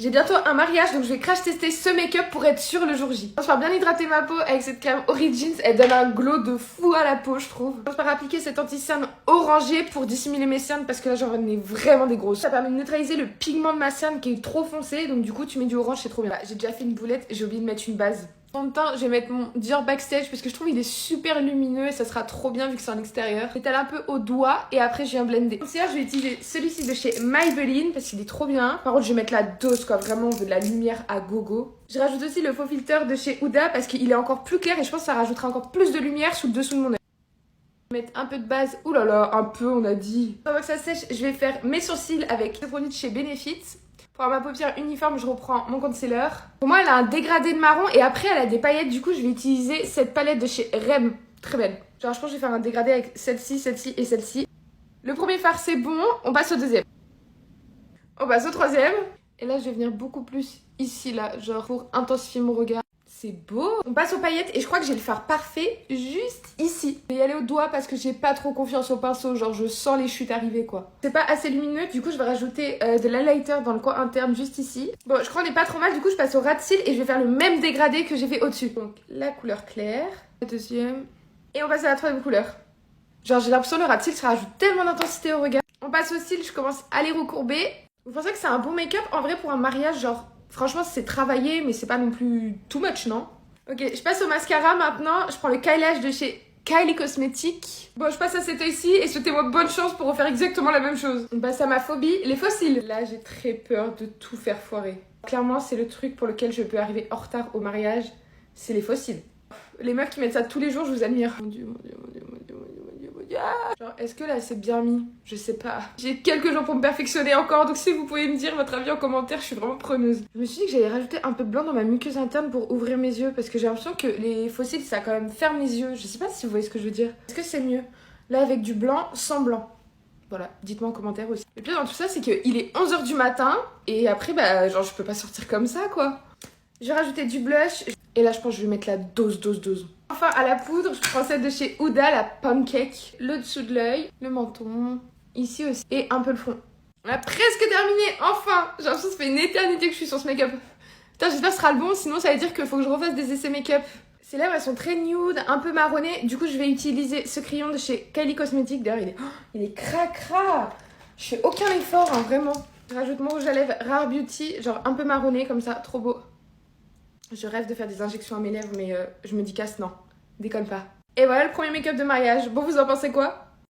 J'ai bientôt un mariage, donc je vais crash tester ce make-up pour être sûre le jour J. Je vais bien hydrater ma peau avec cette crème Origins, elle donne un glow de fou à la peau, je trouve. Je vais appliquer cet anti-cerne orangé pour dissimuler mes cernes parce que là j'en ai vraiment des grosses. Ça permet de neutraliser le pigment de ma cerne qui est trop foncé, donc du coup tu mets du orange, c'est trop bien. J'ai déjà fait une boulette, j'ai oublié de mettre une base. En même temps, je vais mettre mon Dior Backstage parce que je trouve il est super lumineux et ça sera trop bien vu que c'est en extérieur. J'étale un peu au doigt et après je viens blender. Concealer, je vais utiliser celui-ci de chez Maybelline parce qu'il est trop bien. Par contre, je vais mettre la dose quoi, vraiment on veut de la lumière à gogo. Je rajoute aussi le faux filter de chez Huda parce qu'il est encore plus clair et je pense que ça rajoutera encore plus de lumière sous le dessous de mon œil. Je vais mettre un peu de base, ouh là là, un peu on a dit. Avant que ça sèche, je vais faire mes sourcils avec ce produit de chez Benefit. Pour avoir ma paupière uniforme, je reprends mon concealer. Pour moi, elle a un dégradé de marron et après, elle a des paillettes. Du coup, je vais utiliser cette palette de chez Rem. Très belle. Genre, je pense que je vais faire un dégradé avec celle-ci, celle-ci et celle-ci. Le premier fard, c'est bon. On passe au deuxième. On passe au troisième. Et là, je vais venir beaucoup plus ici, là, genre pour intensifier mon regard. C'est beau. On passe aux paillettes et je crois que j'ai le fard parfait juste ici. Je vais y aller au doigt parce que j'ai pas trop confiance au pinceau. Genre je sens les chutes arriver quoi. C'est pas assez lumineux, du coup je vais rajouter de l'highlighter dans le coin interne juste ici. Bon, je crois qu'on est pas trop mal, du coup je passe au ras de cils et je vais faire le même dégradé que j'ai fait au-dessus. Donc la couleur claire, la deuxième. Et on passe à la troisième couleur. Genre j'ai l'impression que le ras de cils ça rajoute tellement d'intensité au regard. On passe aux cils, je commence à les recourber. Vous pensez que c'est un bon make-up? En vrai pour un mariage genre... Franchement, c'est travaillé, mais c'est pas non plus too much, non? Ok, je passe au mascara maintenant. Je prends le Kylash de chez Kylie Cosmetics. Bon, je passe à cet œil-ci et souhaitez-moi bonne chance pour refaire exactement la même chose. On passe à ma phobie, les fossiles. Là, j'ai très peur de tout faire foirer. Clairement, c'est le truc pour lequel je peux arriver en retard au mariage. C'est les fossiles. Les meufs qui mettent ça tous les jours, je vous admire. Mon dieu, mon dieu, mon dieu, mon dieu, mon dieu, mon dieu, mon dieu. Genre, est-ce que là c'est bien mis? Je sais pas. J'ai quelques jours pour me perfectionner encore, donc si vous pouvez me dire votre avis en commentaire, je suis vraiment preneuse. Je me suis dit que j'allais rajouter un peu de blanc dans ma muqueuse interne pour ouvrir mes yeux, parce que j'ai l'impression que les fossiles ça quand même ferme les yeux. Je sais pas si vous voyez ce que je veux dire. Est-ce que c'est mieux? Là avec du blanc, sans blanc. Voilà, dites-moi en commentaire aussi. Le pire dans tout ça, c'est qu'il est 11h du matin, et après, bah, genre, je peux pas sortir comme ça, quoi. J'ai rajouté du blush, et là, je pense que je vais mettre la dose. Enfin, à la poudre, je prends celle de chez Huda, la Pancake. Le dessous de l'œil, le menton, ici aussi, et un peu le front. On a presque terminé, enfin! J'ai l'impression que ça fait une éternité que je suis sur ce make-up. Putain, j'espère que ce sera le bon, sinon ça veut dire qu'il faut que je refasse des essais make-up. Ces lèvres, elles sont très nude, un peu marronnées. Du coup, je vais utiliser ce crayon de chez Kylie Cosmetics. D'ailleurs, il est cracra. Je fais aucun effort, hein, vraiment. Je rajoute mon rouge à lèvres Rare Beauty, genre un peu marronné comme ça, trop beau. Je rêve de faire des injections à mes lèvres, mais je me dis casse, non. Déconne pas. Et voilà le premier make-up de mariage. Bon, vous en pensez quoi?